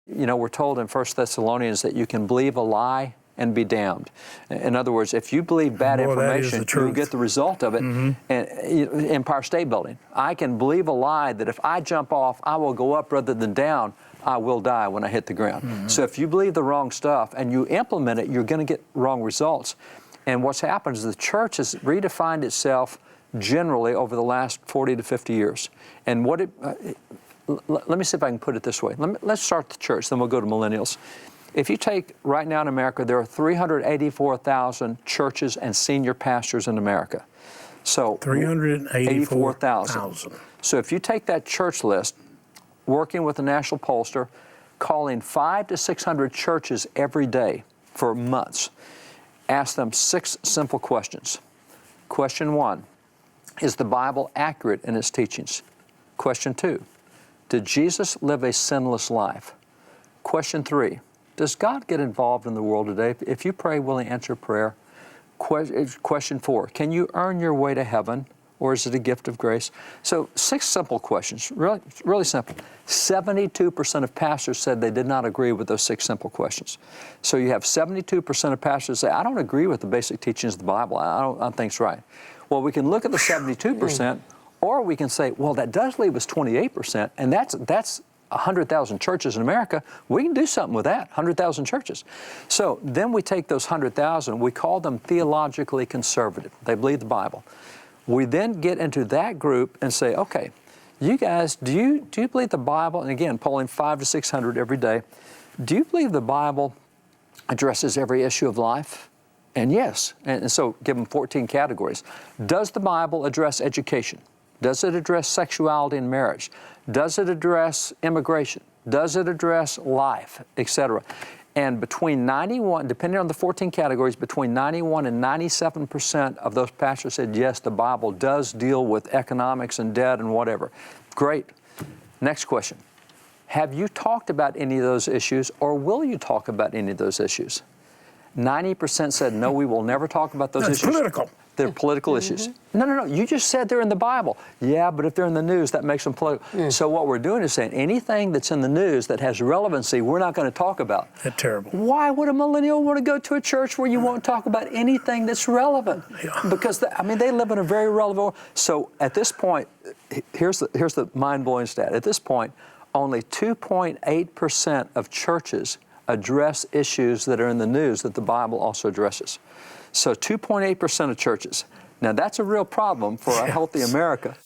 You know, we're told in 1 Thessalonians that you can believe a lie and be damned. In other words, if you believe bad information, you'll get the result of it. And Empire State Building. I can believe a lie that if I jump off, I will go up rather than down. I will die when I hit the ground. So if you believe the wrong stuff and you implement it, you're going to get wrong results. And what's happened is the church has redefined itself generally over the last 40 to 50 years. And what it, let me see if I can put it this way. Let's start the church, then we'll go to millennials. If you take, right now in America, there are 384,000 churches and senior pastors in America. So 384,000. So if you take that church list, working with the national pollster, calling 500 to 600 churches every day for months, ask them 6 simple questions. Question 1, is the Bible accurate in its teachings? Question 2, did Jesus live a sinless life? Question 3, does God get involved in the world today? If you pray, will He answer prayer? Question 4, can you earn your way to heaven, or is it a gift of grace? So 6 simple questions, really simple. 72% of pastors said they did not agree with those 6 simple questions. So you have 72% of pastors say, I don't agree with the basic teachings of the Bible. I don't think it's right. Well, we can look at the 72%, or we can say, well, that does leave us 28%, and that's 100,000 churches in America. We can do something with that, 100,000 churches. So then we take those 100,000, we call them theologically conservative. They believe the Bible. We then get into that group and say, okay, you guys, do you believe the Bible, and again, polling 500 to 600 every day, do you believe the Bible addresses every issue of life? And yes, and so give them 14 categories. Does the Bible address education? Does it address sexuality and marriage? Does it address immigration? Does it address life, etc.? And between 91, depending on the 14 categories, between 91 and 97% of those pastors said, yes, the Bible does deal with economics and debt and whatever. Great. Next question. Have you talked about any of those issues, or will you talk about any of those issues? 90% said, no, we will never talk about those issues. It's political. They're political issues. No, you just said they're in the Bible. Yeah, but if they're in the news, that makes them political. So what we're doing is saying anything that's in the news that has relevancy, we're not going to talk about. That's terrible. Why would a millennial want to go to a church where you won't talk about anything that's relevant? Because, they live in a very relevant world. So at this point, here's the mind-blowing stat. At this point, only 2.8% of churches address issues that are in the news that the Bible also addresses. So 2.8% of churches. Now that's a real problem for a healthy America.